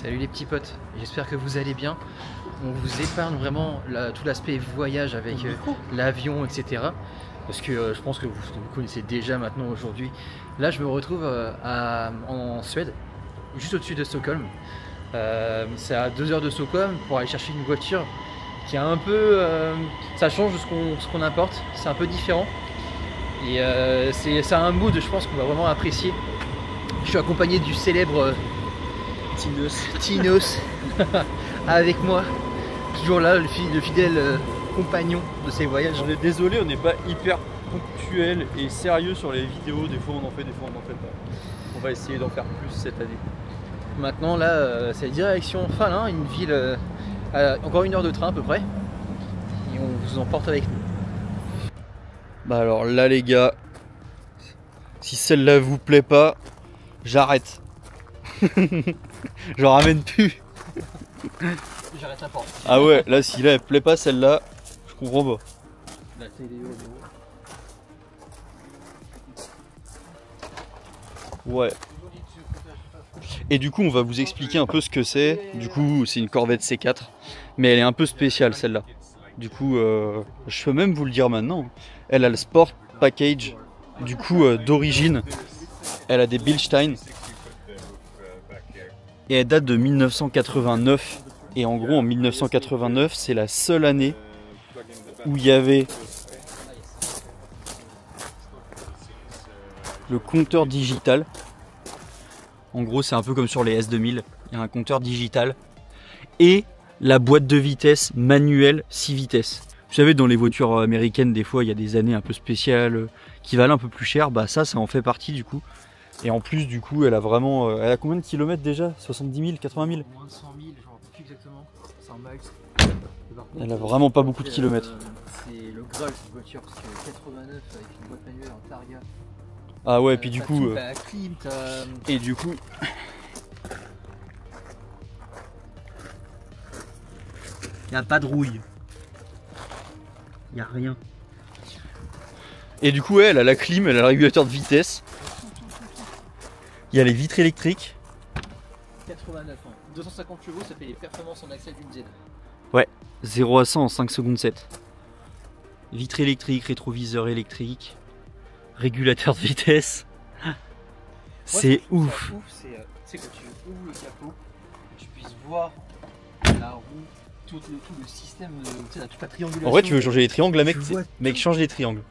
Salut les petits potes, j'espère que vous allez bien. On vous épargne vraiment tout l'aspect voyage avec l'avion, etc. Parce que je pense que vous connaissez déjà maintenant aujourd'hui. Là je me retrouve en Suède, juste au-dessus de Stockholm. C'est à 2 heures de Stockholm pour aller chercher une voiture qui est un peu... ça change de ce qu'on importe, c'est un peu différent. Et c'est un mood, je pense qu'on va vraiment apprécier. Je suis accompagné du célèbre Tinos avec moi, toujours là, le fidèle compagnon de ces voyages. On est désolé, on n'est pas hyper ponctuel et sérieux sur les vidéos, des fois on en fait, des fois on n'en fait pas. On va essayer d'en faire plus cette année. Maintenant là, c'est direction Fallin, une ville à encore 1 heure de train à peu près, et on vous emporte avec nous. Bah alors là les gars, si celle-là vous plaît pas, j'arrête. J'en ramène plus. J'arrête la porte. Ah ouais, là si là elle plaît pas celle-là, je comprends pas. La télé Ouais. Et du coup on va vous expliquer un peu ce que c'est. Du coup c'est une Corvette C4, mais elle est un peu spéciale celle-là. Du coup je peux même vous le dire maintenant. Elle a le Sport Package, du coup d'origine. Elle a des Bilstein. Et elle date de 1989. Et en gros en 1989 c'est la seule année où il y avait le compteur digital. En gros c'est un peu comme sur les S2000. Il y a un compteur digital. Et la boîte de vitesse manuelle 6 vitesses. Vous savez, dans les voitures américaines, des fois il y a des années un peu spéciales qui valent un peu plus cher. Bah ça en fait partie du coup. Et en plus, du coup, elle a vraiment. Elle a combien de kilomètres déjà? 70 000, 80 000? Moins de 100 000, je ne sais plus exactement. 100 max. Elle a vraiment pas beaucoup de kilomètres. C'est le Graal cette voiture, parce que 89 avec une boîte manuelle en Targa. Ah ouais, puis du coup. T'as la clim, Et du coup. y a pas de rouille. Y a rien. Et du coup, ouais, elle a la clim, elle a le régulateur de vitesse. Il y a les vitres électriques. 89 ans. 250 chevaux, ça fait les performances en accès d'une Z. Ouais, 0 à 100 en 5 secondes 7. Vitres électriques, rétroviseur électrique, régulateur de vitesse. C'est ouf. C'est quand tu ouvres le capot, que tu puisses voir la roue, tout le système, toute la triangulation. En vrai, tu veux changer les triangles là, mec? Mec, Change les triangles.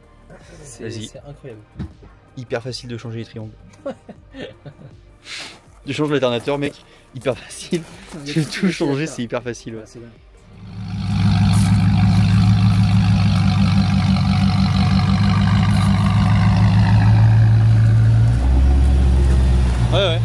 Vas-y. C'est incroyable. Hyper facile de changer les triangles. Tu changes l'alternateur, mec, hyper facile. Tu veux tout changer, c'est hyper facile. Ouais. Ouais.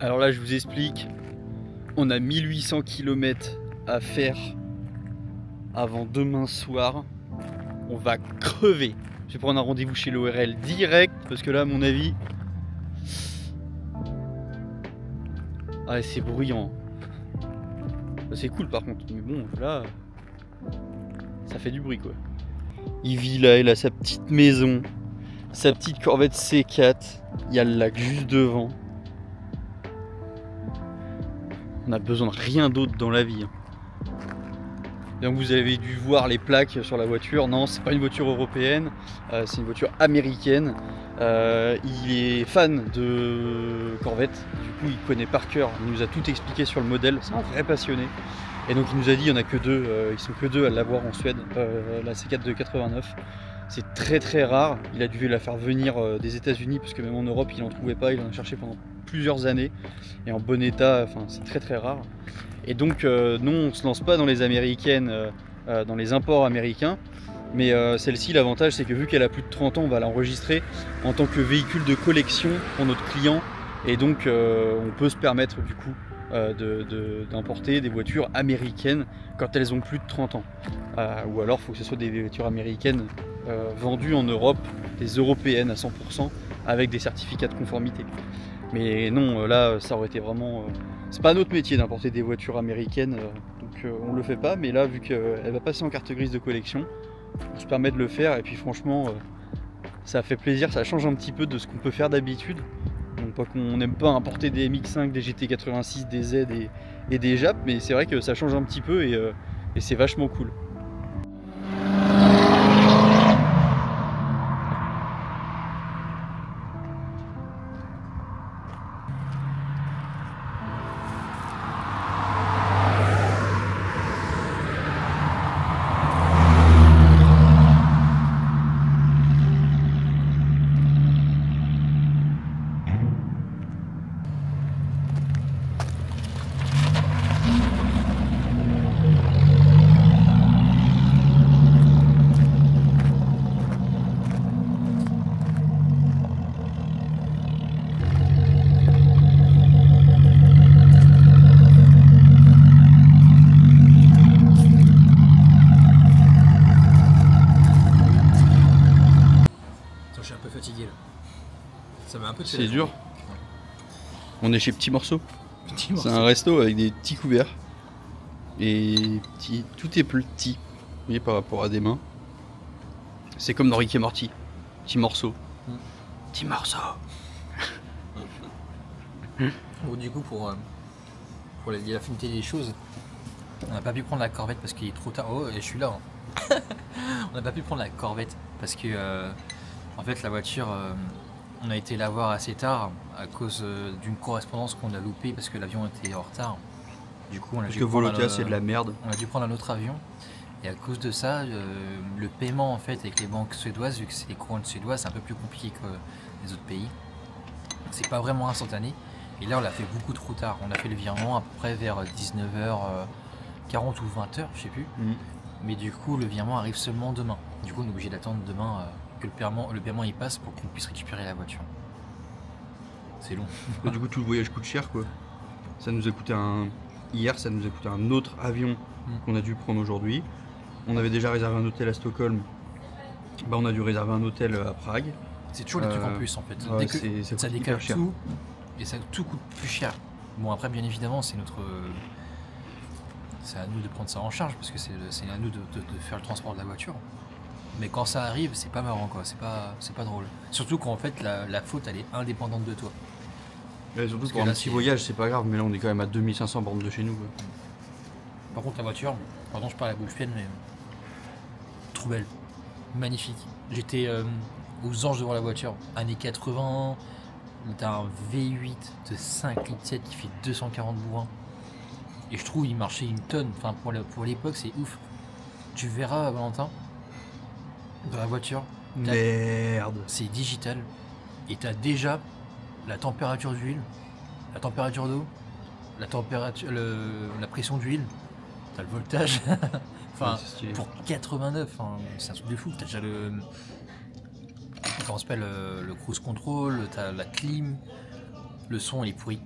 Alors là, je vous explique, on a 1800 km à faire avant demain soir. On va crever. Je vais prendre un rendez-vous chez l'ORL direct parce que là, à mon avis, ah, c'est bruyant. C'est cool par contre, mais bon, là, ça fait du bruit quoi. Il vit là, il a sa petite maison, sa petite Corvette C4, il y a le lac juste devant. On a besoin de rien d'autre dans la vie. Donc vous avez dû voir les plaques sur la voiture. Non, c'est pas une voiture européenne, c'est une voiture américaine. Il est fan de Corvette, du coup il connaît par cœur, il nous a tout expliqué sur le modèle, c'est un vrai passionné. Et donc il nous a dit il n'y en a que deux, ils sont que deux à l'avoir en Suède, la C4 de 89. C'est très très rare, il a dû la faire venir des États-Unis parce que même en Europe il n'en trouvait pas, il en a cherché pendant plusieurs années et en bon état, enfin c'est très très rare. Et donc non, on ne se lance pas dans les américaines, dans les imports américains, mais celle-ci, l'avantage c'est que vu qu'elle a plus de 30 ans, on va l'enregistrer en tant que véhicule de collection pour notre client et donc on peut se permettre du coup d'importer des voitures américaines quand elles ont plus de 30 ans. Ou alors il faut que ce soit des voitures américaines vendues en Europe, des européennes à 100% avec des certificats de conformité. Mais non, là ça aurait été vraiment... c'est pas notre métier d'importer des voitures américaines, donc on le fait pas, mais là vu qu'elle va passer en carte grise de collection, on se permet de le faire et puis franchement ça fait plaisir, ça change un petit peu de ce qu'on peut faire d'habitude. Donc pas qu'on n'aime pas importer des MX5, des GT86, des Z et des Jap, mais c'est vrai que ça change un petit peu et c'est vachement cool. Ça m'a un peu C'est dur. On est chez Petit Morceau. C'est un resto avec des petits couverts. Et tout est petit, vous voyez, par rapport à des mains. C'est comme dans Rick et Morty. Petit morceau. Petit morceau. Bon, du coup, pour la finalité des choses, on n'a pas pu prendre la Corvette parce qu'il est trop tard. Oh, et je suis là. Hein. On n'a pas pu prendre la Corvette parce que, en fait, la voiture, on a été la voir assez tard à cause d'une correspondance qu'on a loupée parce que l'avion était en retard. Du coup, on a Parce dû que prendre Volotea, c'est de la merde. On a dû prendre un autre avion. Et à cause de ça, le paiement en fait avec les banques suédoises, vu que c'est les couronnes suédoises, c'est un peu plus compliqué que les autres pays. C'est pas vraiment instantané. Et là, on l'a fait beaucoup trop tard. On a fait le virement à peu près vers 19h40 ou 20h, je sais plus. Mais du coup, le virement arrive seulement demain. Du coup, on est obligé d'attendre demain que le paiement y passe pour qu'on puisse récupérer la voiture. C'est long. Et du coup, tout le voyage coûte cher, quoi. Ça nous a coûté Hier, ça nous a coûté un autre avion qu'on a dû prendre aujourd'hui. On avait déjà réservé un hôtel à Stockholm. Bah, on a dû réserver un hôtel à Prague. C'est toujours des trucs en plus en fait. Ouais, Dès que ça ça coûte décale hyper cher. tout et ça tout coûte plus cher. Bon après bien évidemment c'est à nous de prendre ça en charge parce que c'est à nous de faire le transport de la voiture. Mais quand ça arrive c'est pas marrant quoi, c'est pas drôle. Surtout quand en fait la faute elle est indépendante de toi. Et surtout Parce pour que là, un petit c'est- voyage, c'est pas grave, mais là on est quand même à 2500 bornes de chez nous, quoi. Par contre la voiture, pardon je parle à la bouche pleine mais trop belle, magnifique. J'étais aux anges devant la voiture, années 80, t'as un V8 de 5 litres 7 qui fait 240 bourrins. Et je trouve il marchait une tonne, enfin pour l'époque c'est ouf. Tu verras Valentin, dans la voiture, Merde. c'est digital et t'as déjà la température d'huile, la température d'eau, la température, la pression d'huile, t'as le voltage. Enfin, Ouais, c'est stylé. pour 89, enfin, c'est un truc de fou. T'as déjà comment ça s'appelle, le cruise control, t'as la clim, le son il est pourri.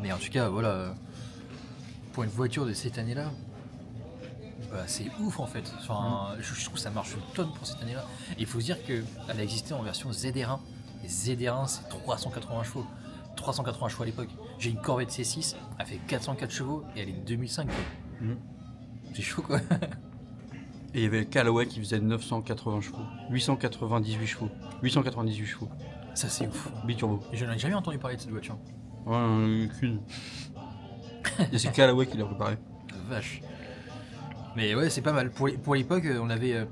Mais en tout cas, voilà, pour une voiture de cette année-là, bah, c'est ouf en fait. Enfin, je trouve que ça marche une tonne pour cette année-là. Et il faut se dire qu'elle a existé en version ZR1. Et ZR1, c'est 380 chevaux. 380 chevaux à l'époque. J'ai une Corvette C6, elle fait 404 chevaux et elle est de 2005. Quoi. C'est chaud quoi. Et il y avait le Callaway qui faisait 980 chevaux. 898 chevaux. 898 chevaux. Ça c'est ouf. Biturbo. Et je n'ai jamais entendu parler de cette voiture. Ouais, qu'une. Et c'est Callaway qui l'a préparé. Vache. Mais ouais, c'est pas mal. Pour l'époque, on avait.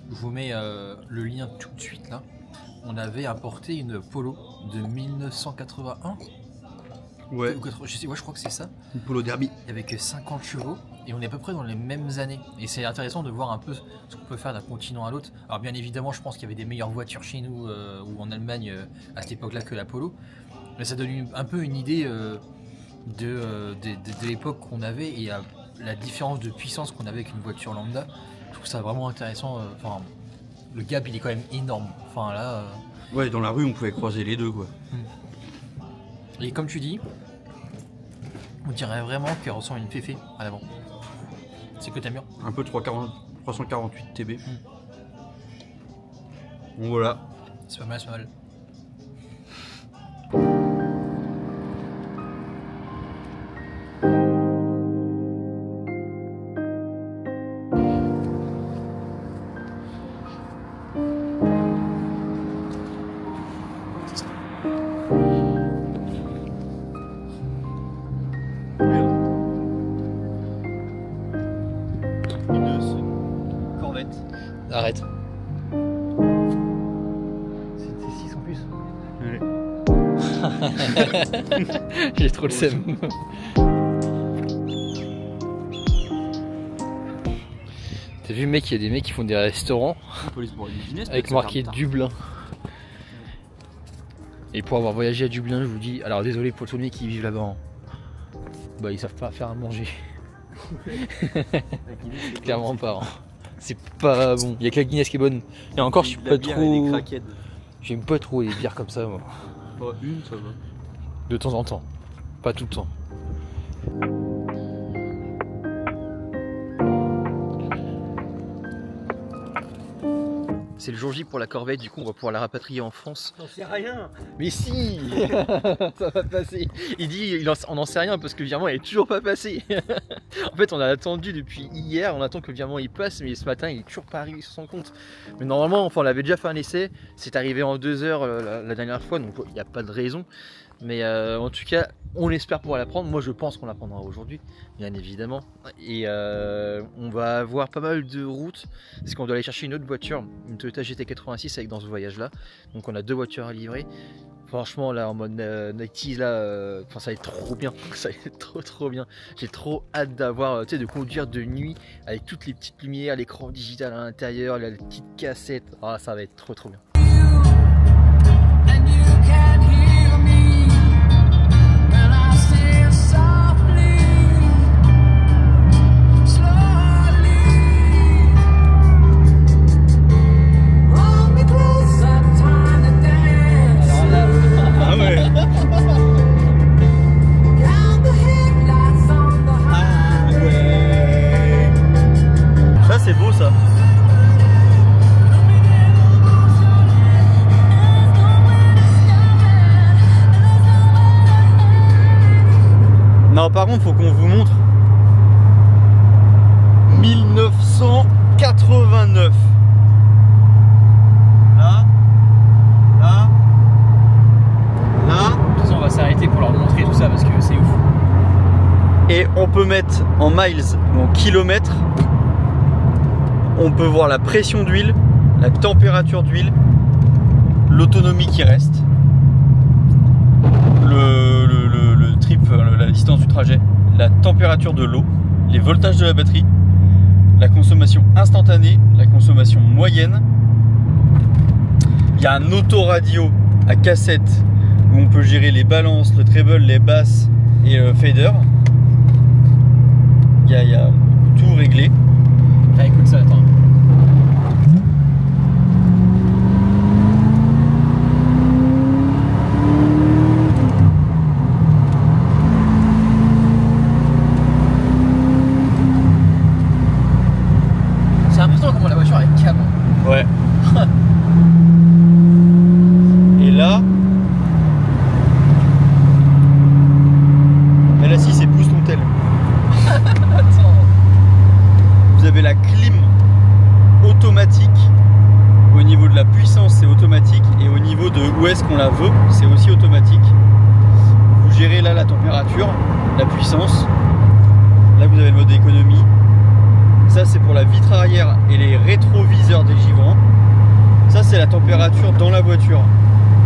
Je vous mets le lien tout de suite là. On avait importé une Polo de 1981. Ouais. Je crois que c'est ça. Une Polo Derby. Avec 50 chevaux. Et on est à peu près dans les mêmes années. Et c'est intéressant de voir un peu ce qu'on peut faire d'un continent à l'autre. Alors bien évidemment, je pense qu'il y avait des meilleures voitures chez nous ou en Allemagne à cette époque-là que la Polo. Mais ça donne un peu une idée de l'époque qu'on avait et la différence de puissance qu'on avait avec une voiture lambda. Je trouve ça vraiment intéressant. Enfin, le gap, il est quand même énorme. Enfin là. Ouais, dans la rue, on pouvait croiser les deux, quoi. Et comme tu dis, on dirait vraiment qu'elle ressemble à une féfé à l'avant. C'est que t'aimes bien. Un peu 348 TB. Bon, voilà. C'est pas mal, c'est pas mal. Arrête. C'est 6 en plus. Ouais. J'ai trop le seum. T'as vu mec, il y a des mecs qui font des restaurants avec marqué Dublin. Et pour avoir voyagé à Dublin, je vous dis, alors désolé pour tous les mecs qui vivent là-bas, hein. Bah ils savent pas faire à manger. Clairement pas. Hein. C'est pas bon. Il y a que la Guinness qui est bonne. Et encore, je suis pas trop. J'aime pas trop les bières comme ça, moi. Pas une, ça va. De temps en temps. Pas tout le temps. C'est le jour J pour la corvette, du coup on va pouvoir la rapatrier en France. J'en sais rien. Mais si. Ça va passer. Il dit on n'en sait rien parce que le virement est toujours pas passé. En fait on a attendu depuis hier, on attend que le virement il passe, mais ce matin il est toujours pas arrivé sur son compte. Mais normalement enfin, on avait déjà fait un essai, c'est arrivé en 2 heures la dernière fois, donc il n'y a pas de raison. Mais en tout cas, on espère pouvoir la prendre. Moi, je pense qu'on la prendra aujourd'hui, bien évidemment. Et on va avoir pas mal de routes, parce qu'on doit aller chercher une autre voiture, une Toyota GT86 avec dans ce voyage-là. Donc, on a 2 voitures à livrer. Franchement, là, en mode 90s, là, ça va être trop bien. Ça va être trop bien. J'ai trop hâte d'avoir, tu sais, de conduire de nuit avec toutes les petites lumières, l'écran digital à l'intérieur, les petites cassettes. Ah, ça va être trop bien. Ça c'est beau ça. Non, par contre, faut qu'on vous montre 1989. Là. Là. Là. De toute façon, on va s'arrêter pour leur montrer tout ça parce que c'est ouf. Et on peut mettre en miles ou en kilomètres. On peut voir la pression d'huile, la température d'huile, l'autonomie qui reste, le trip, la distance du trajet, la température de l'eau, les voltages de la batterie, la consommation instantanée, la consommation moyenne. Il y a un autoradio à cassette où on peut gérer les balances, le treble, les basses et le fader. Il y a tout réglé. Ah, écoute ça, attends. C'est important comment la voiture est câble. Ouais. Et là, elle a 6 et pousse ton tel. Vous avez la clim automatique. Au niveau de la puissance, c'est automatique. Et au niveau de où est-ce qu'on la veut, c'est aussi automatique. Vous gérez là la température, la puissance. Là, vous avez le mode économie. Ça, c'est pour la vitre arrière et les rétroviseurs dégivrants. Ça, c'est la température dans la voiture.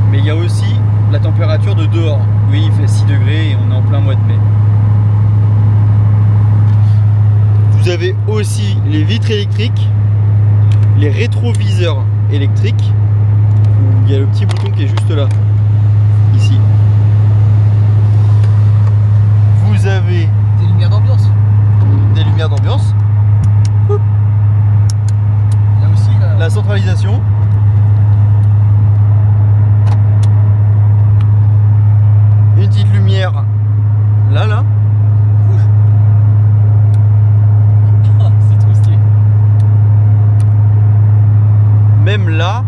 Mais il y a aussi la température de dehors. Oui, il fait 6 degrés et on est en plein mois de mai. Vous avez aussi les vitres électriques, les rétroviseurs électriques. Il y a le petit bouton qui est juste là, ici. Vous avez Des lumières d'ambiance. des lumières d'ambiance. Là aussi, là. La centralisation. Une petite lumière là. Rouge. C'est trop stylé. Même là.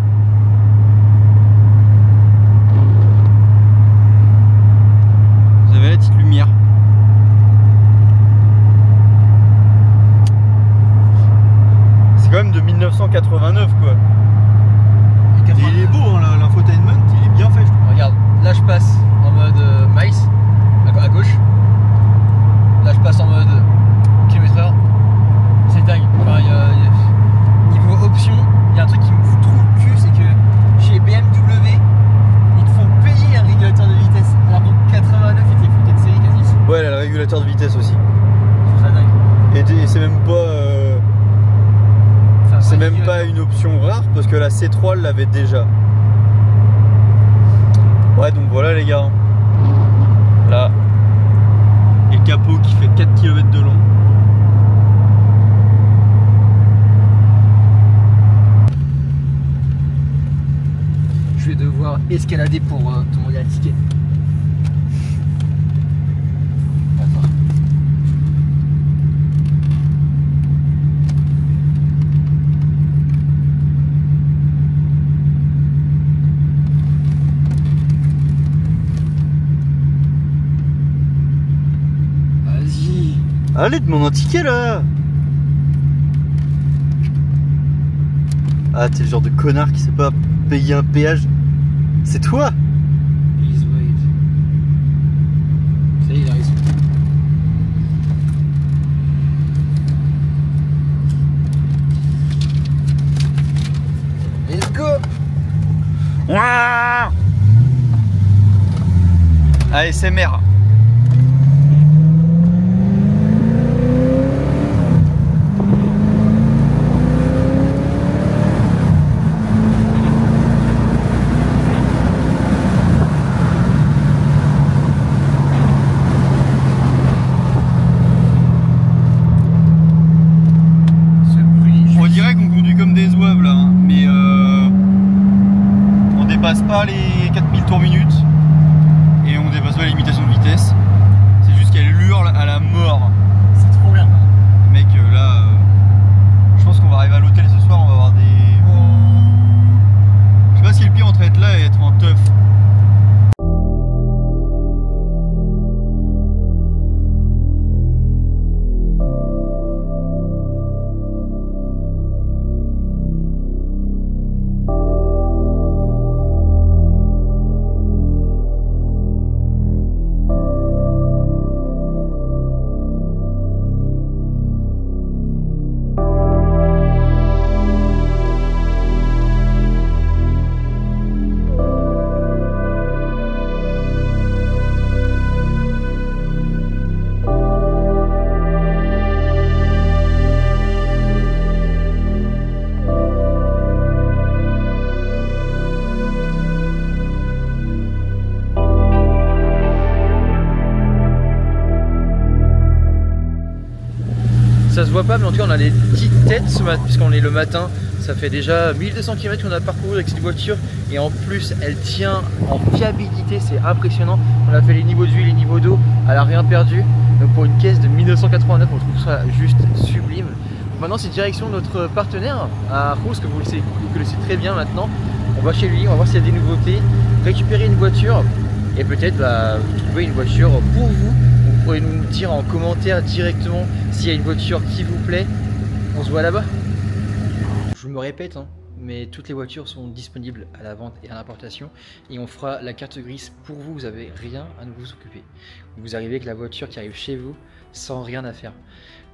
Vous avez la petite lumière. C'est quand même de 1989 quoi. Et il est beau hein, l'infotainment, il est bien fait je trouve. Regarde, là je passe en mode miles, à gauche. Là je passe en mode km/h. C'est dingue. Enfin, niveau option, il y a un truc qui me fout trop le cul, c'est que chez BMW, ils te font payer un régulateur de vitesse. Alors qu'en 89, ils te les foutaient de série quasi. Ouais, elle a le régulateur de vitesse aussi. Je trouve ça dingue. Et c'est même pas. Enfin, C'est pas même dégueu. pas une option rare parce que la C3 l'avait déjà. Ouais, donc voilà les gars. Là. Et le capot qui fait 4 km de long. Je vais devoir escalader pour demander un ticket. Attends. Vas-y. Allez, demande un ticket là. Ah, t'es le genre de connard qui sait pas payer un péage. C'est toi. Please wait. Ça y est, il arrive. Let's go. Ouah ASMR. On dirait qu'on conduit comme des zouaves là, hein, mais on dépasse pas les 4000 tours minute et on dépasse pas la limitation de vitesse. C'est juste qu'elle hurle à la mort. C'est trop bien. Mec, là, je pense qu'on va arriver à l'hôtel ce soir, on va avoir des. Je sais pas ce qui est le pire entre être là et être en teuf. Ça se voit pas, mais en tout cas on a les petites têtes ce matin, puisqu'on est le matin. Ça fait déjà 1200 km qu'on a parcouru avec cette voiture, et en plus elle tient en fiabilité, c'est impressionnant. On a fait les niveaux d'huile, les niveaux d'eau, elle a rien perdu. Donc pour une caisse de 1989, on trouve ça juste sublime. Maintenant c'est direction notre partenaire à Rousse, que vous connaissez très bien maintenant. On va chez lui, on va voir s'il y a des nouveautés, récupérer une voiture et peut-être trouver une voiture pour vous. Vous pourrez nous dire en commentaire directement s'il y a une voiture qui vous plaît. On se voit là-bas. Je me répète, hein, mais toutes les voitures sont disponibles à la vente et à l'importation, et on fera la carte grise pour vous. Vous n'avez rien à nous vous occuper. Vous arrivez avec la voiture qui arrive chez vous sans rien à faire.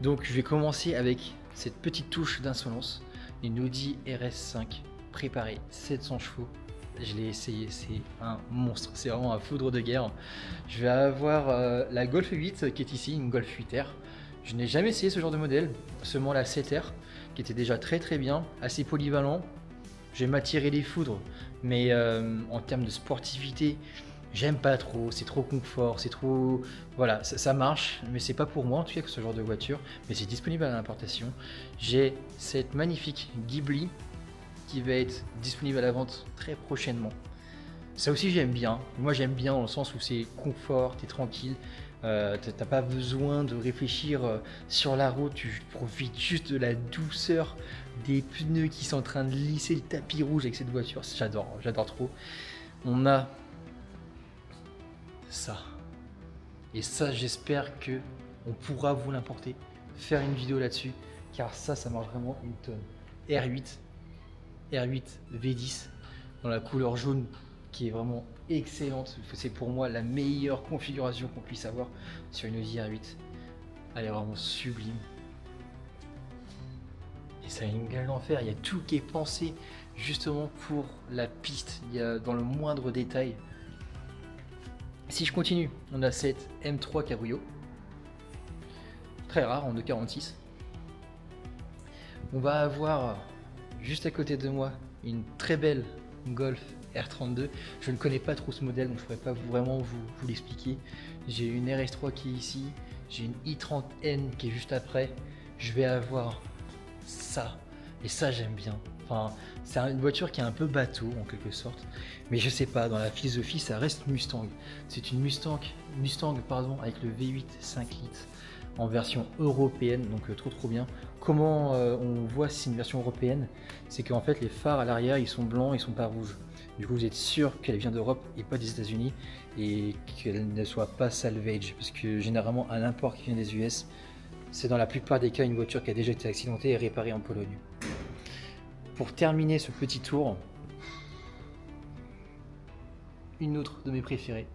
Donc je vais commencer avec cette petite touche d'insolence, une Audi RS5 préparée 700 chevaux je l'ai essayé, c'est un monstre, c'est vraiment un foudre de guerre. Je vais avoir la Golf 8 qui est ici, une Golf 8R. Je n'ai jamais essayé ce genre de modèle, seulement la 7R qui était déjà très très bien, assez polyvalent. Je vais m'attirer les foudres, mais en termes de sportivité, j'aime pas trop, c'est trop confort, c'est trop... Voilà, ça marche, mais c'est pas pour moi en tout cas que ce genre de voiture, mais c'est disponible à l'importation. J'ai cette magnifique Ghibli qui va être disponible à la vente très prochainement. Ça aussi j'aime bien, moi j'aime bien dans le sens où c'est confort, t'es tranquille, t'as pas besoin de réfléchir sur la route, tu profites juste de la douceur des pneus qui sont en train de lisser le tapis rouge avec cette voiture, j'adore trop. On a ça, et ça j'espère que on pourra vous l'importer, faire une vidéo là-dessus, car ça marche vraiment une tonne. R8 V10 dans la couleur jaune qui est vraiment excellente, c'est pour moi la meilleure configuration qu'on puisse avoir sur une Audi R8, elle est vraiment sublime. Et ça a une gueule d'enfer, il y a tout qui est pensé justement pour la piste, il y a dans le moindre détail. Si je continue, on a cette M3 Cabrio, très rare en 246. On va avoir juste à côté de moi une très belle Golf R32. Je ne connais pas trop ce modèle, donc je ne pourrais pas vraiment vous l'expliquer. J'ai une RS3 qui est ici, j'ai une i30N qui est juste après. Je vais avoir ça, et ça j'aime bien. Enfin, c'est une voiture qui est un peu bateau en quelque sorte, mais je sais pas, dans la philosophie ça reste Mustang. C'est une Mustang avec le V8 5 litres en version européenne, donc trop bien. Comment on voit si c'est une version européenne, c'est qu'en fait les phares à l'arrière ils sont blancs, ils sont pas rouges. Du coup vous êtes sûr qu'elle vient d'Europe et pas des États-Unis, et qu'elle ne soit pas salvage, parce que généralement un import qui vient des US, c'est dans la plupart des cas une voiture qui a déjà été accidentée et réparée en Pologne. Pour terminer ce petit tour, une autre de mes préférées,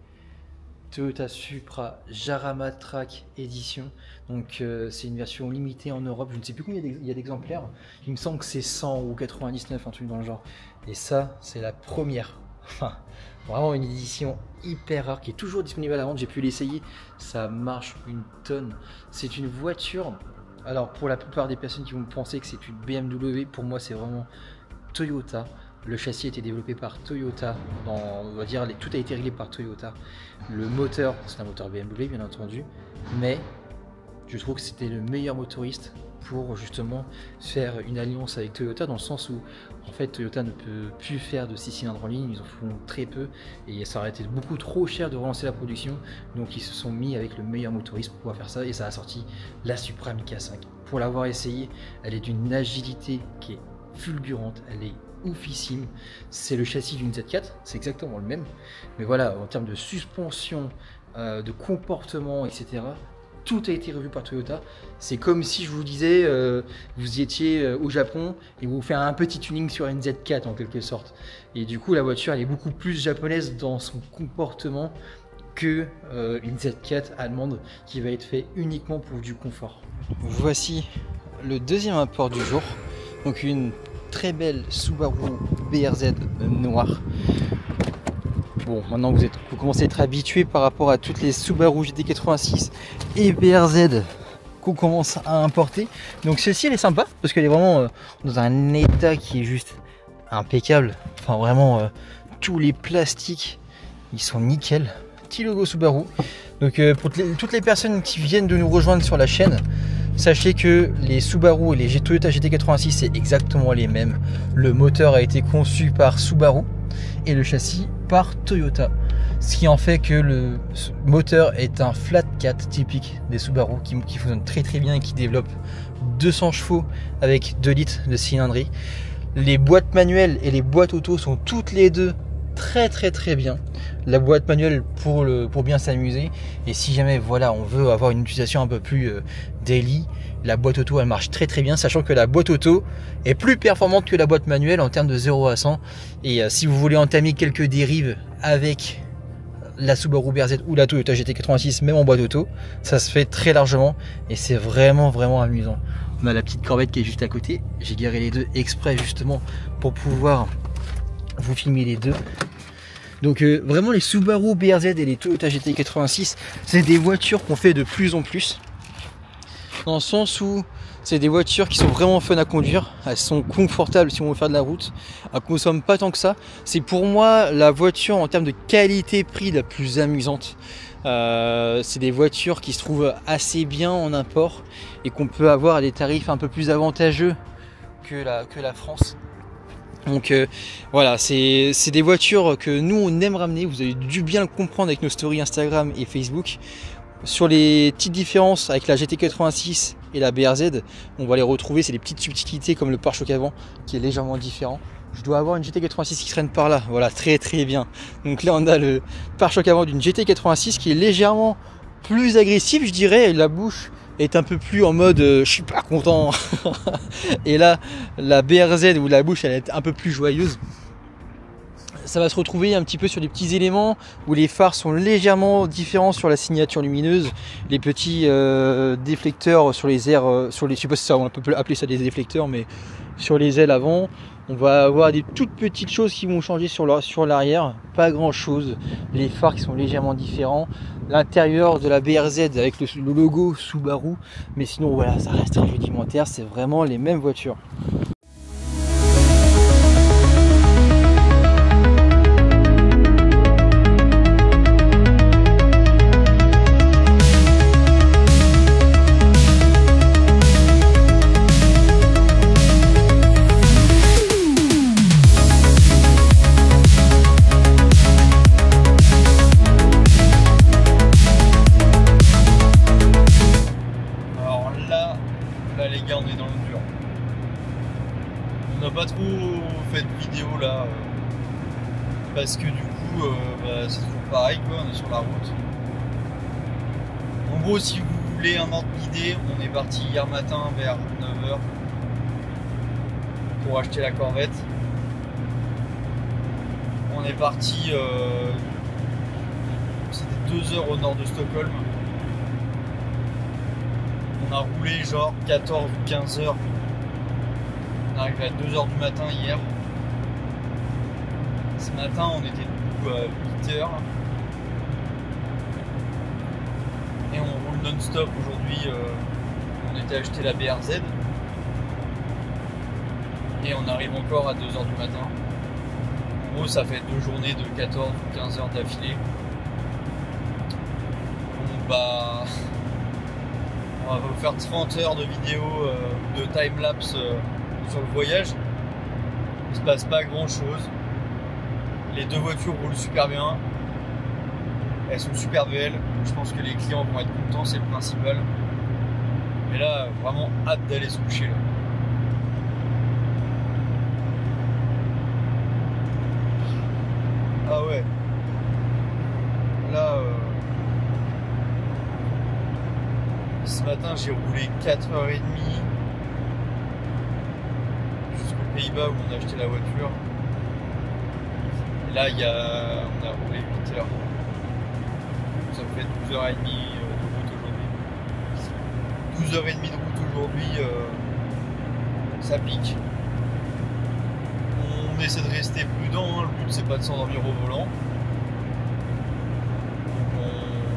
Toyota Supra Jarama Track Edition. Donc c'est une version limitée en Europe, je ne sais plus combien il y a d'exemplaires, il me semble que c'est 100 ou 99, un truc dans le genre. Et ça c'est la première, enfin vraiment une édition hyper rare qui est toujours disponible à la vente, j'ai pu l'essayer, ça marche une tonne. C'est une voiture, alors pour la plupart des personnes qui vont penser que c'est une BMW, pour moi c'est vraiment Toyota. Le châssis a été développé par Toyota, on va dire tout a été réglé par Toyota. Le moteur, c'est un moteur BMW bien entendu, mais je trouve que c'était le meilleur motoriste pour justement faire une alliance avec Toyota, dans le sens où en fait Toyota ne peut plus faire de 6 cylindres en ligne, ils en font très peu et ça aurait été beaucoup trop cher de relancer la production, donc ils se sont mis avec le meilleur motoriste pour pouvoir faire ça, et ça a sorti la Supra Mica 5. Pour l'avoir essayé, elle est d'une agilité qui est fulgurante, elle est oufissime. C'est le châssis d'une Z4, c'est exactement le même, mais voilà, en termes de suspension, de comportement, etc., tout a été revu par Toyota. C'est comme si je vous disais, vous étiez au Japon et vous faites un petit tuning sur une Z4 en quelque sorte. Et du coup, la voiture elle est beaucoup plus japonaise dans son comportement que une Z4 allemande qui va être fait uniquement pour du confort. Voici le deuxième apport du jour. Donc une très belle Subaru BRZ noire. Bon, maintenant vous commencez à être habitué par rapport à toutes les Subaru GT86 et BRZ qu'on commence à importer. Donc celle-ci elle est sympa parce qu'elle est vraiment dans un état qui est juste impeccable. Enfin vraiment tous les plastiques ils sont nickel. Petit logo Subaru. Donc pour toutes les personnes qui viennent de nous rejoindre sur la chaîne, sachez que les Subaru et les Toyota GT86 c'est exactement les mêmes. Le moteur a été conçu par Subaru et le châssis par Toyota, ce qui en fait que le moteur est un flat 4 typique des Subaru qui fonctionne très bien et qui développe 200 chevaux avec 2 litres de cylindrée. Les boîtes manuelles et les boîtes auto sont toutes les deux très bien. La boîte manuelle pour bien s'amuser, et si jamais voilà on veut avoir une utilisation un peu plus daily, la boîte auto elle marche très bien, sachant que la boîte auto est plus performante que la boîte manuelle en termes de 0 à 100. Et si vous voulez entamer quelques dérives avec la Subaru BRZ ou la Toyota GT86 même en boîte auto, ça se fait très largement et c'est vraiment amusant. On a la petite Corvette qui est juste à côté, j'ai garé les deux exprès justement pour pouvoir vous filmez les deux. Donc vraiment les Subaru BRZ et les Toyota GT 86, c'est des voitures qu'on fait de plus en plus. Dans le sens où c'est des voitures qui sont vraiment fun à conduire, elles sont confortables si on veut faire de la route, elles ne consomment pas tant que ça. C'est pour moi la voiture en termes de qualité-prix la plus amusante. C'est des voitures qui se trouvent assez bien en import et qu'on peut avoir à des tarifs un peu plus avantageux que la France. Donc voilà, c'est des voitures que nous on aime ramener, vous avez dû bien le comprendre avec nos stories Instagram et Facebook. Sur les petites différences avec la GT86 et la BRZ, on va les retrouver, c'est des petites subtilités comme le pare-choc avant qui est légèrement différent. Je dois avoir une GT86 qui traîne par là, voilà, très très bien. Donc là on a le pare-choc avant d'une GT86 qui est légèrement plus agressif, je dirais, et la bouche est un peu plus en mode je suis pas content. Et là la BRZ où la bouche elle est un peu plus joyeuse. Ça va se retrouver un petit peu sur des petits éléments où les phares sont légèrement différents sur la signature lumineuse, les petits déflecteurs sur les airs, sur les, je sais pas si ça, on peut appeler ça des déflecteurs, mais sur les ailes avant, on va avoir des toutes petites choses qui vont changer sur l'arrière, pas grand chose, les phares qui sont légèrement différents, l'intérieur de la BRZ avec le logo Subaru, mais sinon voilà, ça reste très rudimentaire, c'est vraiment les mêmes voitures. Parce que du coup, c'est toujours pareil, quoi, on est sur la route. En gros, si vous voulez un ordre d'idée, on est parti hier matin vers 9 h pour acheter la Corvette. On est parti, c'était 2 heures au nord de Stockholm. On a roulé genre 14 ou 15 heures. On est arrivé à 2 h du matin hier. Ce matin, on était debout à 8 h. Et on roule non-stop aujourd'hui. On était acheté la BRZ. Et on arrive encore à 2 h du matin. En gros, ça fait 2 journées de 14 ou 15 heures d'affilée. Bon, bah, on va vous faire 30 heures de vidéos, de time-lapse sur le voyage. Il se passe pas grand-chose. Les deux voitures roulent super bien. Elles sont super belles. Je pense que les clients vont être contents, c'est le principal. Mais là, vraiment hâte d'aller se coucher là. Ah ouais. Là, ce matin, j'ai roulé 4h30 jusqu'aux Pays-Bas où on a acheté la voiture. Et là, on a roulé 8 heures. Ça me fait 12h30 de route aujourd'hui. 12h30 de route aujourd'hui, ça pique. On essaie de rester prudent, hein. Le but c'est pas de s'endormir au volant. Donc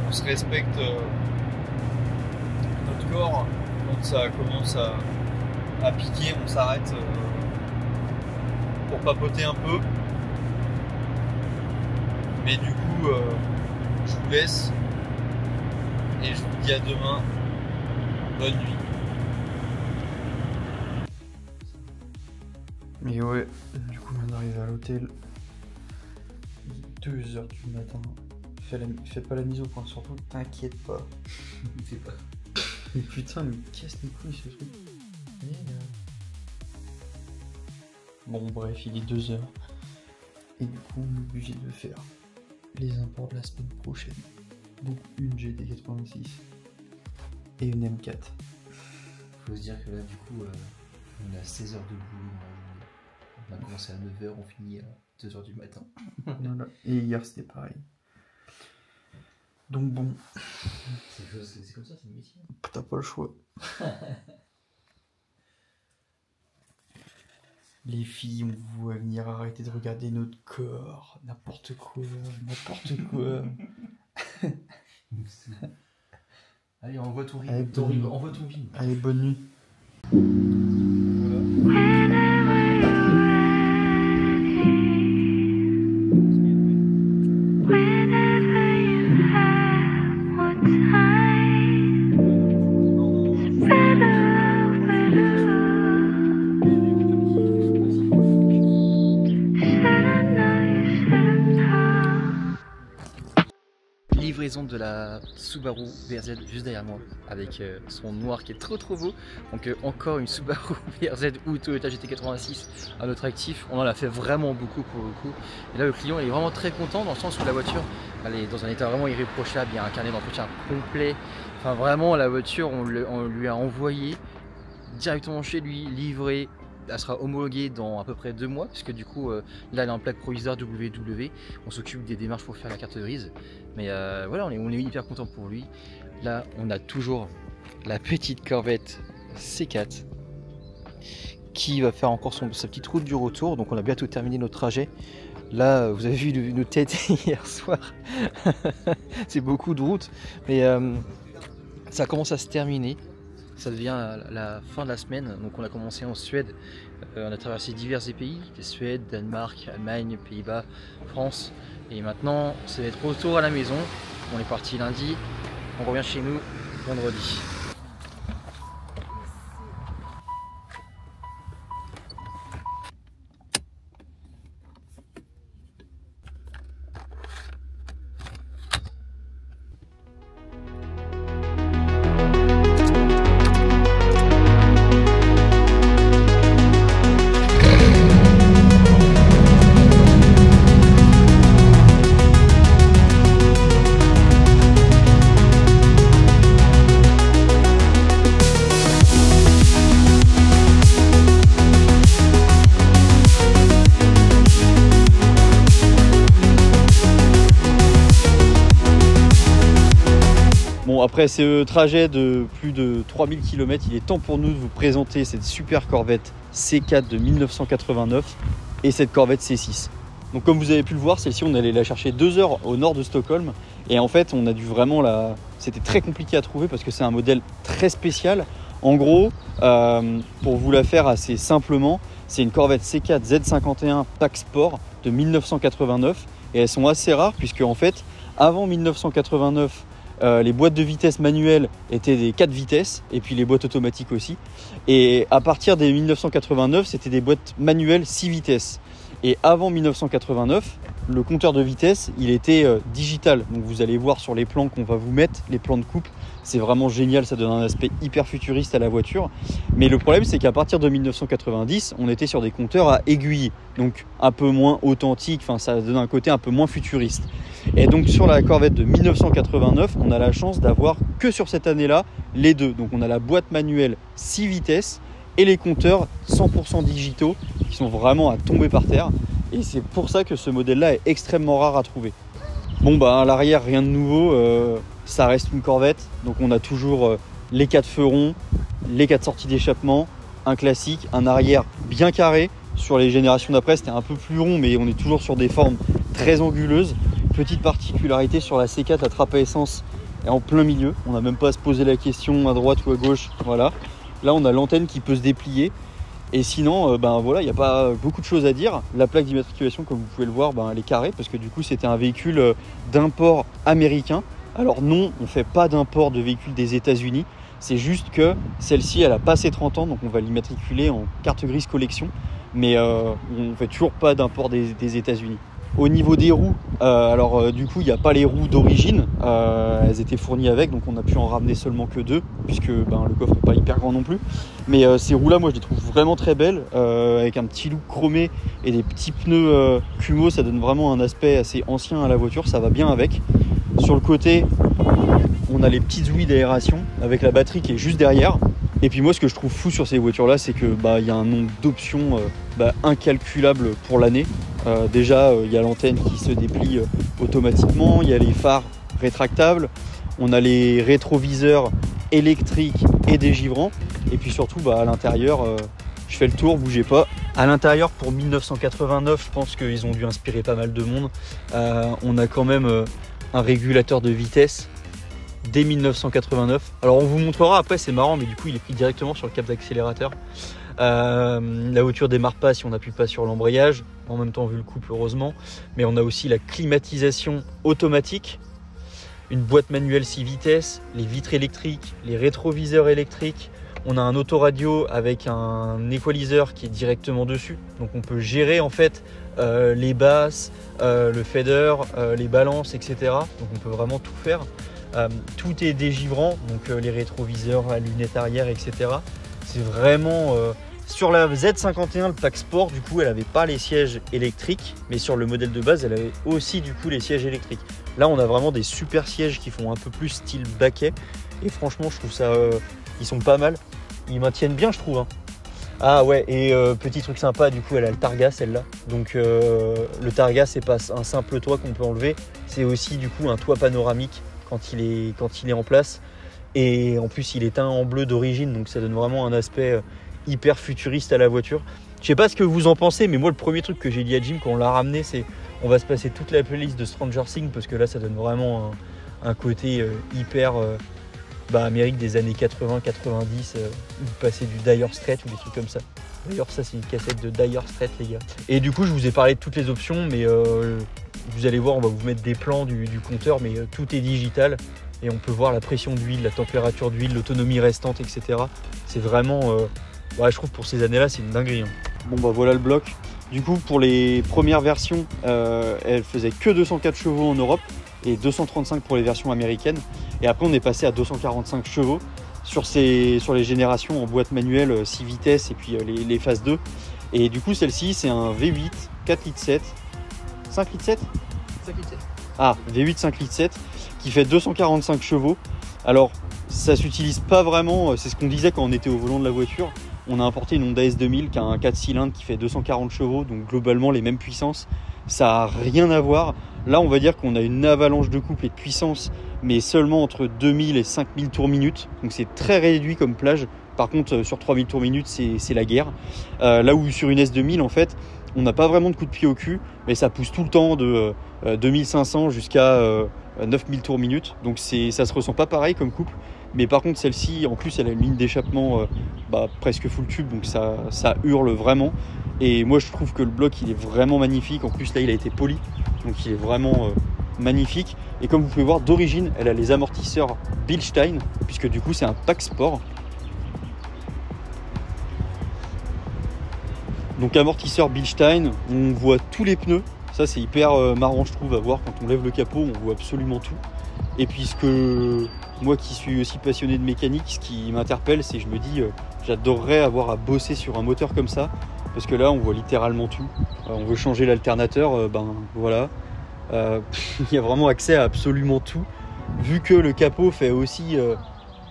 on se respecte notre corps. Quand ça commence à piquer, on s'arrête pour papoter un peu. Mais du coup, je vous laisse et je vous dis à demain. Bonne nuit. Et ouais, du coup, on est arrivé à l'hôtel. 2 h du matin. Fais pas la mise au point, surtout t'inquiète pas. Fais pas. Mais putain, mais casse les couilles ce truc. Bon, bref, il est 2 h. Et du coup, on est obligé de faire les imports de la semaine prochaine. Donc, une GT86 et une M4. Faut se dire que là, du coup, on a 16 heures de boulot dans la journée. On a commencé à 9 h, on finit à 2 h du matin. Voilà. Et hier, c'était pareil. Donc bon. C'est comme ça, c'est le métier. T'as pas le choix. Les filles, on vous voit venir, arrêter de regarder notre corps. N'importe quoi, n'importe quoi. Allez, envoie ton Allez, rive. Envoie ton vide. Allez, bonne nuit. Livraison de la Subaru BRZ juste derrière moi avec son noir qui est trop beau. Donc encore une Subaru BRZ ou Toyota GT86 à notre actif. On en a fait vraiment beaucoup pour le coup. Et là le client est vraiment très content dans le sens où la voiture elle est dans un état vraiment irréprochable. Il y a un carnet d'entretien complet. Enfin vraiment la voiture on lui a envoyé directement chez lui, livré. Elle sera homologuée dans à peu près 2 mois, puisque du coup, là, elle est en plaque provisoire WW. On s'occupe des démarches pour faire la carte grise. Mais voilà, on est hyper content pour lui. Là, on a toujours la petite Corvette C4 qui va faire encore sa petite route du retour. Donc, on a bientôt terminé notre trajet. Là, vous avez vu nos têtes hier soir. C'est beaucoup de route, mais ça commence à se terminer. Ça devient la fin de la semaine, donc on a commencé en Suède, on a traversé divers pays, Suède, Danemark, Allemagne, Pays-Bas, France, et maintenant ça va être retour à la maison. On est parti lundi, on revient chez nous vendredi. Bon, après ce trajet de plus de 3000 km, il est temps pour nous de vous présenter cette super Corvette C4 de 1989 et cette Corvette C6. Donc comme vous avez pu le voir, celle-ci on allait la chercher 2 heures au nord de Stockholm et en fait on a dû vraiment c'était très compliqué à trouver parce que c'est un modèle très spécial. En gros, pour vous la faire assez simplement, c'est une Corvette C4 Z51 Pack Sport de 1989 et elles sont assez rares puisque en fait avant 1989 les boîtes de vitesse manuelles étaient des 4 vitesses et puis les boîtes automatiques aussi. Et à partir des 1989, c'était des boîtes manuelles 6 vitesses. Et avant 1989, le compteur de vitesse, il était digital. Donc vous allez voir sur les plans qu'on va vous mettre, les plans de coupe, c'est vraiment génial, ça donne un aspect hyper futuriste à la voiture. Mais le problème, c'est qu'à partir de 1990, on était sur des compteurs à aiguille, donc un peu moins authentique, enfin ça donne un côté un peu moins futuriste. Et donc sur la Corvette de 1989, on a la chance d'avoir que sur cette année-là les deux. Donc on a la boîte manuelle 6 vitesses et les compteurs 100% digitaux qui sont vraiment à tomber par terre. Et c'est pour ça que ce modèle-là est extrêmement rare à trouver. Bon bah à l'arrière, rien de nouveau, ça reste une Corvette. Donc on a toujours les 4 feux ronds, les 4 sorties d'échappement, un classique, un arrière bien carré. Sur les générations d'après, c'était un peu plus rond, mais on est toujours sur des formes très anguleuses. Petite particularité sur la C4, la trappe à essence est en plein milieu. On n'a même pas à se poser la question à droite ou à gauche. Voilà. Là, on a l'antenne qui peut se déplier. Et sinon, ben voilà, il n'y a pas beaucoup de choses à dire. La plaque d'immatriculation, comme vous pouvez le voir, ben, elle est carrée parce que du coup, c'était un véhicule d'import américain. Alors non, on ne fait pas d'import de véhicules des États-Unis. C'est juste que celle-ci, elle a passé 30 ans, donc on va l'immatriculer en carte grise collection. Mais on ne fait toujours pas d'import des États-Unis. Au niveau des roues, du coup il n'y a pas les roues d'origine, elles étaient fournies avec, donc on a pu en ramener seulement que 2 puisque le coffre n'est pas hyper grand non plus. Mais ces roues là moi je les trouve vraiment très belles, avec un petit look chromé et des petits pneus Kumho, ça donne vraiment un aspect assez ancien à la voiture, ça va bien avec. Sur le côté on a les petites ouïes d'aération avec la batterie qui est juste derrière. Et puis moi ce que je trouve fou sur ces voitures là c'est que y a un nombre d'options incalculable pour l'année. Déjà il y a l'antenne qui se déplie automatiquement, il y a les phares rétractables, on a les rétroviseurs électriques et dégivrants et puis surtout à l'intérieur je Je fais le tour, bougez pas. À l'intérieur, pour 1989, je pense qu'ils ont dû inspirer pas mal de monde. On a quand même un régulateur de vitesse dès 1989. Alors on vous montrera après, c'est marrant, mais du coup il est pris directement sur le câble d'accélérateur. La voiture démarre pas si on n'appuie pas sur l'embrayage. En même temps, vu le couple, heureusement. Mais on a aussi la climatisation automatique, une boîte manuelle 6 vitesses, les vitres électriques, les rétroviseurs électriques. On a un autoradio avec un équaliseur qui est directement dessus. Donc on peut gérer en fait les basses, le fader, les balances, etc. Donc on peut vraiment tout faire. Tout est dégivrant, donc les rétroviseurs, la lunette arrière, etc. C'est vraiment... Sur la Z51, le pack sport, du coup, elle n'avait pas les sièges électriques, mais sur le modèle de base, elle avait aussi du coup les sièges électriques. Là, on a vraiment des super sièges qui font un peu plus style baquet. Et franchement, je trouve ça... ils sont pas mal. Ils maintiennent bien, je trouve. Hein. Ah ouais, et petit truc sympa, du coup, elle a le targa, celle-là. Donc le targa, c'est pas un simple toit qu'on peut enlever. C'est aussi du coup un toit panoramique quand il est en place. Et en plus, il est teint en bleu d'origine, donc ça donne vraiment un aspect hyper futuriste à la voiture. Je sais pas ce que vous en pensez, mais moi, le premier truc que j'ai dit à Jim quand on l'a ramené, c'est on va se passer toute la playlist de Stranger Things, parce que là, ça donne vraiment un côté hyper Amérique des années 80-90, ou passer du Dire Straits ou des trucs comme ça. D'ailleurs, ça, c'est une cassette de Dire Straits, les gars. Et du coup, je vous ai parlé de toutes les options, mais vous allez voir, on va vous mettre des plans du compteur, mais tout est digital. Et on peut voir la pression d'huile, la température d'huile, l'autonomie restante, etc. C'est vraiment, je trouve pour ces années-là, c'est une dinguerie. Hein. Bon bah voilà le bloc. Du coup, pour les premières versions, elle faisait que 204 chevaux en Europe et 235 pour les versions américaines. Et après, on est passé à 245 chevaux sur les générations en boîte manuelle 6 vitesses et puis les phases 2. Et du coup, celle-ci, c'est un V8 4 litres 7, 5 litres 7 5 litres 7. Ah, V8 5 litres 7 qui fait 245 chevaux. Alors, ça s'utilise pas vraiment, c'est ce qu'on disait quand on était au volant de la voiture. On a importé une Honda S2000 qui a un 4 cylindres qui fait 240 chevaux, donc globalement les mêmes puissances. Ça n'a rien à voir. Là, on va dire qu'on a une avalanche de couple et de puissance, mais seulement entre 2000 et 5000 tours minute. Donc c'est très réduit comme plage. Par contre, sur 3000 tours minute, c'est la guerre. Là où sur une S2000, en fait, on n'a pas vraiment de coup de pied au cul, mais ça pousse tout le temps de 2500 jusqu'à 9000 tours minute. Donc ça se ressent pas pareil comme couple. Mais par contre, celle-ci, en plus, elle a une ligne d'échappement presque full tube, donc ça hurle vraiment. Et moi, je trouve que le bloc, il est vraiment magnifique. En plus, là, il a été poli, donc il est vraiment magnifique. Et comme vous pouvez voir, d'origine, elle a les amortisseurs Bilstein, puisque du coup, c'est un pack sport. Donc amortisseur Bilstein, on voit tous les pneus. Ça, c'est hyper marrant, je trouve, à voir. Quand on lève le capot, on voit absolument tout. Et puis moi qui suis aussi passionné de mécanique, ce qui m'interpelle, c'est que je me dis j'adorerais avoir à bosser sur un moteur comme ça, parce que là on voit littéralement tout. On veut changer l'alternateur, voilà. Il y a vraiment accès à absolument tout. Vu que le capot fait aussi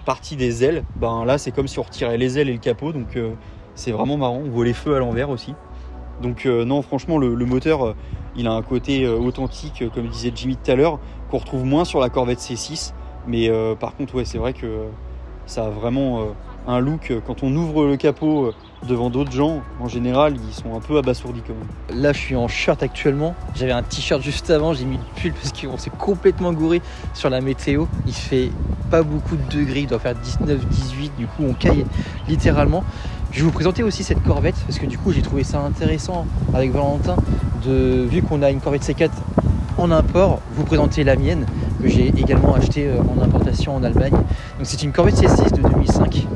partie des ailes, là c'est comme si on retirait les ailes et le capot, donc c'est vraiment marrant. On voit les feux à l'envers aussi. Donc non, franchement, le moteur, il a un côté authentique, comme disait Jimmy tout à l'heure, qu'on retrouve moins sur la Corvette C6. Mais par contre, ouais, c'est vrai que ça a vraiment un look. Quand on ouvre le capot devant d'autres gens, en général, ils sont un peu abasourdis quand même. Là, je suis en shirt actuellement. J'avais un t-shirt juste avant, j'ai mis le pull parce qu'on s'est complètement gouré sur la météo. Il fait pas beaucoup de degrés, il doit faire 19, 18, du coup on caille littéralement. Je vais vous présenter aussi cette Corvette parce que du coup j'ai trouvé ça intéressant avec Valentin, vu qu'on a une Corvette C4 en import, vous présenter la mienne que j'ai également achetée en importation en Allemagne. Donc c'est une Corvette C6 de 2005,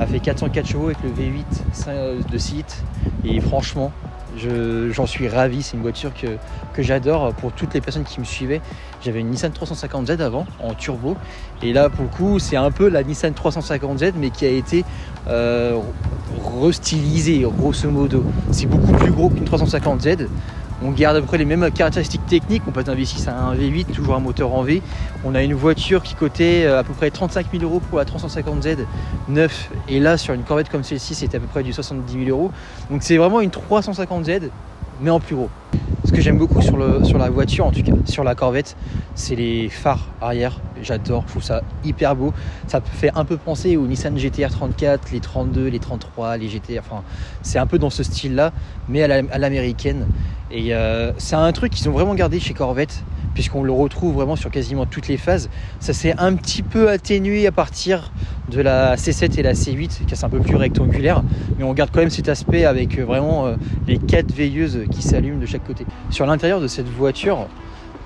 elle fait 404 chevaux avec le V8 de 6 litres et franchement j'en suis ravi. C'est une voiture que j'adore. Pour toutes les personnes qui me suivaient, j'avais une Nissan 350Z avant en turbo et là pour le coup c'est un peu la Nissan 350Z mais qui a été restylisée grosso modo. C'est beaucoup plus gros qu'une 350Z. On garde à peu près les mêmes caractéristiques techniques. On passe d'un V6 à un V8, toujours un moteur en V. On a une voiture qui cotait à peu près 35 000 € pour la 350Z neuf. Et là, sur une Corvette comme celle-ci, c'était à peu près du 70 000 €. Donc c'est vraiment une 350Z, mais en plus gros. Ce que j'aime beaucoup sur la voiture, en tout cas sur la Corvette, c'est les phares arrière j'adore, je trouve ça hyper beau. Ça fait un peu penser aux Nissan GT-R 34, les 32, les 33, les GT-R, enfin c'est un peu dans ce style-là, mais à l'américaine. Et c'est un truc qu'ils ont vraiment gardé chez Corvette, puisqu'on le retrouve vraiment sur quasiment toutes les phases. Ça s'est un petit peu atténué à partir de la C7 et la C8, qui est un peu plus rectangulaire, mais on garde quand même cet aspect avec vraiment les 4 veilleuses qui s'allument de chaque côté. Sur l'intérieur de cette voiture,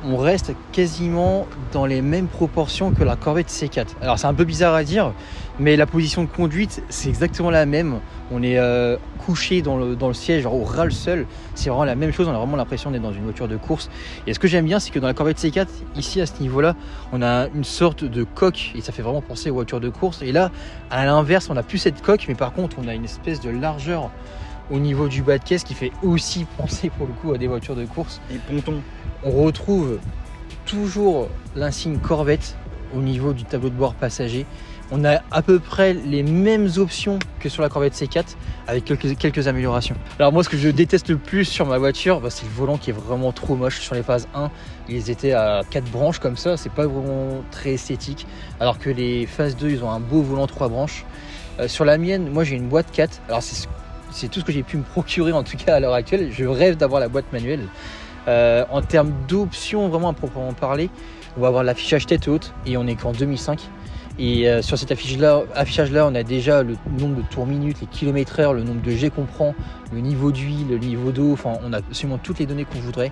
on reste quasiment dans les mêmes proportions que la Corvette C4. Alors c'est un peu bizarre à dire, mais la position de conduite, c'est exactement la même. On est couché dans le siège, genre au ras le sol. C'est vraiment la même chose, on a vraiment l'impression d'être dans une voiture de course. Et ce que j'aime bien, c'est que dans la Corvette C4, ici à ce niveau-là, on a une sorte de coque, et ça fait vraiment penser aux voitures de course. Et là, à l'inverse, on n'a plus cette coque, mais par contre, on a une espèce de largeur au niveau du bas de caisse qui fait aussi penser pour le coup à des voitures de course. Et ponton. On retrouve toujours l'insigne Corvette au niveau du tableau de bord passager. On a à peu près les mêmes options que sur la Corvette C4 avec quelques améliorations. Alors moi, ce que je déteste le plus sur ma voiture, c'est le volant qui est vraiment trop moche. Sur les phases 1, ils étaient à 4 branches comme ça, c'est pas vraiment très esthétique. Alors que les phases 2, ils ont un beau volant 3 branches. Sur la mienne, moi j'ai une boîte 4. Alors c'est tout ce que j'ai pu me procurer en tout cas à l'heure actuelle. Je rêve d'avoir la boîte manuelle. En termes d'options vraiment à proprement parler, on va avoir l'affichage tête haute et on est qu'en 2005. Et sur cet affichage-là, on a déjà le nombre de tours minutes, les kilomètres heure, le nombre de jets qu'on prend, le niveau d'huile, le niveau d'eau, enfin on a absolument toutes les données qu'on voudrait.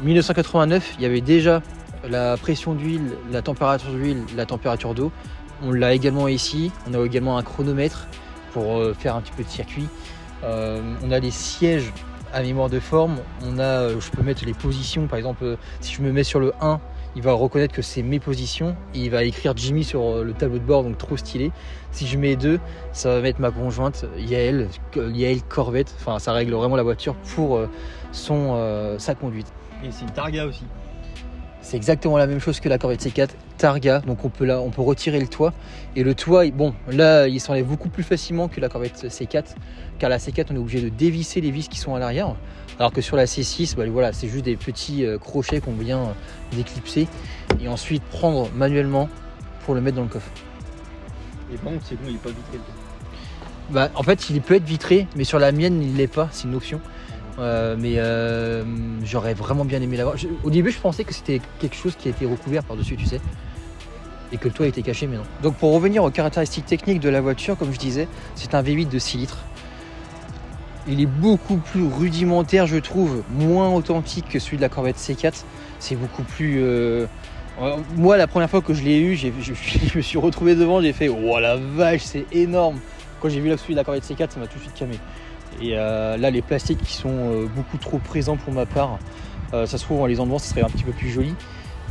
1989, il y avait déjà la pression d'huile, la température d'huile, la température d'eau. On l'a également ici, on a également un chronomètre pour faire un petit peu de circuit. On a les sièges à mémoire de forme, je peux mettre les positions, par exemple si je me mets sur le 1, il va reconnaître que c'est mes positions et il va écrire Jimmy sur le tableau de bord, donc trop stylé. Si je mets 2, ça va mettre ma conjointe Yael Corvette, enfin ça règle vraiment la voiture pour sa conduite. Et c'est une Targa aussi. C'est exactement la même chose que la Corvette C4, Targa, donc on peut retirer le toit. Et le toit, bon, là il s'enlève beaucoup plus facilement que la Corvette C4, car la C4 on est obligé de dévisser les vis qui sont à l'arrière, alors que sur la C6, voilà, c'est juste des petits crochets qu'on vient déclipser et ensuite prendre manuellement pour le mettre dans le coffre. Et par contre, c'est bon, il n'est pas vitré le toit. En fait, il peut être vitré, mais sur la mienne, il ne l'est pas, c'est une option. J'aurais vraiment bien aimé l'avoir. Au début, je pensais que c'était quelque chose qui a été recouvert par-dessus, tu sais, et que le toit était caché, mais non. Donc pour revenir aux caractéristiques techniques de la voiture, comme je disais, c'est un V8 de 6 litres. Il est beaucoup plus rudimentaire, je trouve, moins authentique que celui de la Corvette C4. C'est beaucoup plus... Moi, la première fois que je l'ai eu, je me suis retrouvé devant, j'ai fait « Oh la vache, c'est énorme !» Quand j'ai vu celui de la Corvette C4, ça m'a tout de suite calmé. Et là, les plastiques qui sont beaucoup trop présents pour ma part, ça se trouve, en les enlevant, ça serait un petit peu plus joli.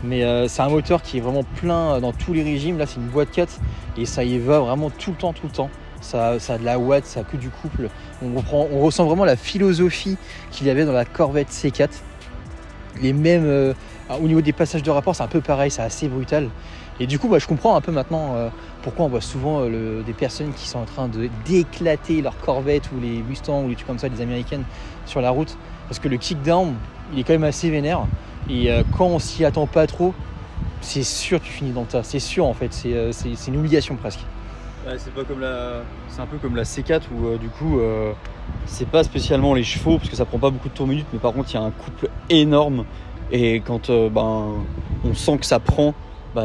Mais c'est un moteur qui est vraiment plein dans tous les régimes. Là, c'est une boîte 4 et ça y va vraiment tout le temps. Ça a de la watts, ça a que du couple. On ressent vraiment la philosophie qu'il y avait dans la Corvette C4. Les mêmes, au niveau des passages de rapport, c'est un peu pareil, c'est assez brutal. Et du coup, je comprends un peu maintenant pourquoi on voit souvent des personnes qui sont en train d'éclater leur Corvette ou les Mustang ou les trucs comme ça, les américaines, sur la route. Parce que le kickdown, il est quand même assez vénère. Et quand on s'y attend pas trop, c'est sûr que tu finis dans le tas. C'est sûr en fait, c'est une obligation presque. Ouais, c'est un peu comme la C4 où du coup c'est pas spécialement les chevaux parce que ça prend pas beaucoup de tours minutes, mais par contre il y a un couple énorme et quand on sent que ça prend,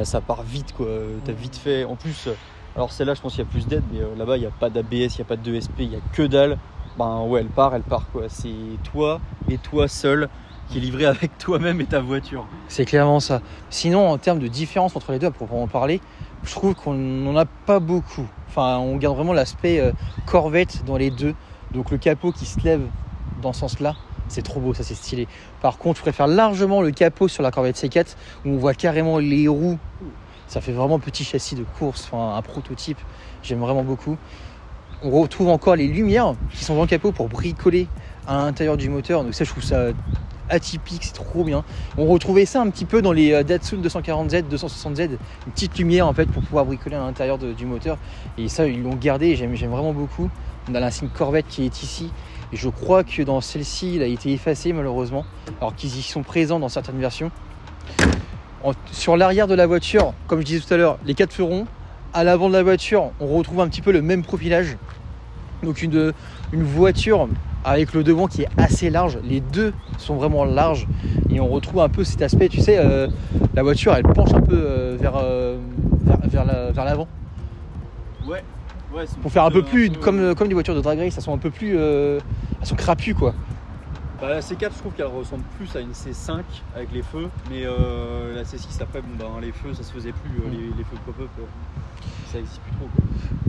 ça part vite quoi. T'as vite fait. En plus, alors celle-là je pense qu'il y a plus d'aide, mais là-bas il n'y a pas d'ABS, il n'y a pas de ESP, il n'y a que dalle. Ouais, elle part quoi. C'est toi et toi seul qui est livré avec toi-même et ta voiture. C'est clairement ça. Sinon, en termes de différence entre les deux, à proprement parler, je trouve qu'on n'en a pas beaucoup. Enfin, on garde vraiment l'aspect Corvette dans les deux. Donc le capot qui se lève dans ce sens-là, c'est trop beau, ça c'est stylé. Par contre, je préfère largement le capot sur la Corvette C4 où on voit carrément les roues. Ça fait vraiment petit châssis de course, enfin un prototype. J'aime vraiment beaucoup. On retrouve encore les lumières qui sont dans le capot pour bricoler à l'intérieur du moteur. Donc ça, je trouve ça atypique, c'est trop bien. On retrouvait ça un petit peu dans les Datsun 240Z, 260Z, une petite lumière en fait pour pouvoir bricoler à l'intérieur du moteur. Et ça, ils l'ont gardé et j'aime vraiment beaucoup. On a l'insigne Corvette qui est ici. Et je crois que dans celle-ci, il a été effacé malheureusement, alors qu'ils y sont présents dans certaines versions. Sur l'arrière de la voiture, comme je disais tout à l'heure, les 4 feux ronds. À l'avant de la voiture, on retrouve un petit peu le même profilage. Donc une voiture avec le devant qui est assez large. Les deux sont vraiment larges. Et on retrouve un peu cet aspect, tu sais, la voiture, elle penche un peu vers l'avant. Ouais. Pour faire un peu plus comme des voitures de drag race, elles sont un peu plus... elles sont crapues, quoi. Bah, la C4, je trouve qu'elle ressemble plus à une C5 avec les feux, mais la C6 après, les feux ça se faisait plus, les feux pop-up, ça existe plus trop, quoi.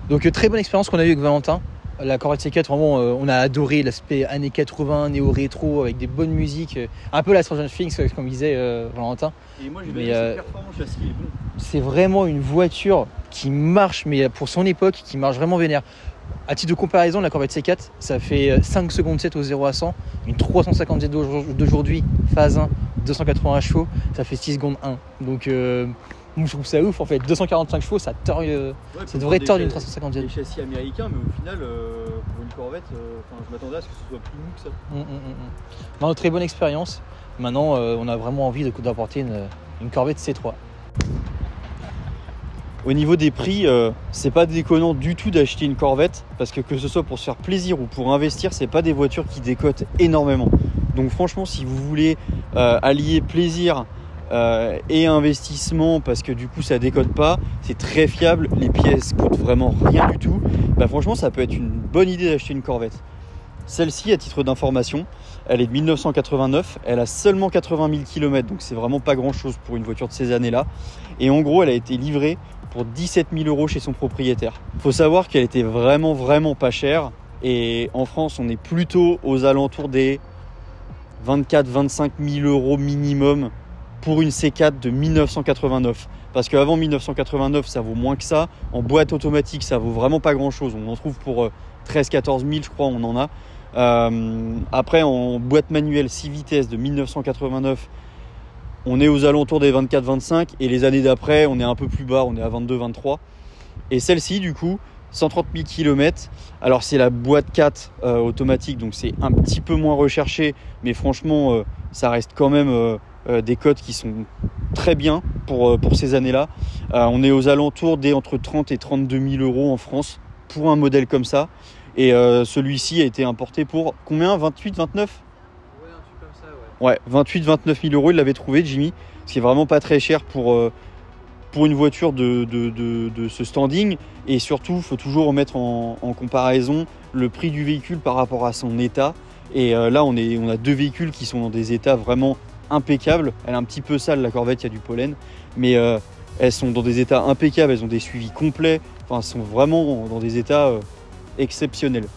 Donc très bonne expérience qu'on a eu avec Valentin. La Corvette C4, vraiment, on a adoré l'aspect années 80, néo-rétro, avec des bonnes musiques, un peu la Stranger Things, comme disait Valentin. Et moi j'ai bien cette performance, là, ce qui est bon. C'est vraiment une voiture qui marche, mais pour son époque, qui marche vraiment vénère. À titre de comparaison, la Corvette C4, ça fait 5 secondes 7 au 0 à 100. Une 350 d'aujourd'hui, phase 1, 280 chevaux, ça fait 6 secondes 1. Donc, je trouve ça ouf en fait. 245 chevaux, ça devrait tordre une 350 Z. Des châssis américains, mais au final, pour une Corvette, je m'attendais à ce que ce soit plus mou que ça. Non, très bonne expérience. Maintenant, on a vraiment envie d'apporter une Corvette C3. Au niveau des prix, c'est pas déconnant du tout d'acheter une Corvette parce que ce soit pour se faire plaisir ou pour investir, c'est pas des voitures qui décotent énormément. Donc franchement, si vous voulez allier plaisir et investissement parce que du coup ça décote pas, c'est très fiable, les pièces coûtent vraiment rien du tout, bah franchement ça peut être une bonne idée d'acheter une Corvette. Celle-ci, à titre d'information, elle est de 1989, elle a seulement 80 000 km, donc c'est vraiment pas grand chose pour une voiture de ces années-là. Et en gros, elle a été livrée pour 17 000 € chez son propriétaire. Il faut savoir qu'elle était vraiment pas chère, et en France, on est plutôt aux alentours des 24-25 000 € minimum pour une C4 de 1989. Parce qu'avant 1989, ça vaut moins que ça. En boîte automatique, ça vaut vraiment pas grand-chose. On en trouve pour 13-14 000, je crois, on en a. Après, en boîte manuelle 6 vitesses de 1989, on est aux alentours des 24-25, et les années d'après, on est un peu plus bas, on est à 22-23. Et celle-ci, du coup, 130 000 km. Alors, c'est la boîte 4 automatique, donc c'est un petit peu moins recherché, mais franchement, ça reste quand même des cotes qui sont très bien pour ces années-là. On est aux alentours des entre 30 et 32 000 € en France pour un modèle comme ça. Et celui-ci a été importé pour combien? 28, 29? Ouais, 28, 29 000 €, il l'avait trouvé, Jimmy, ce qui est vraiment pas très cher pour une voiture de ce standing. Et surtout, il faut toujours remettre en comparaison le prix du véhicule par rapport à son état. Et là, on a deux véhicules qui sont dans des états vraiment impeccables. Elle est un petit peu sale, la Corvette, il y a du pollen, mais elles sont dans des états impeccables, elles ont des suivis complets, enfin, elles sont vraiment dans des états exceptionnels.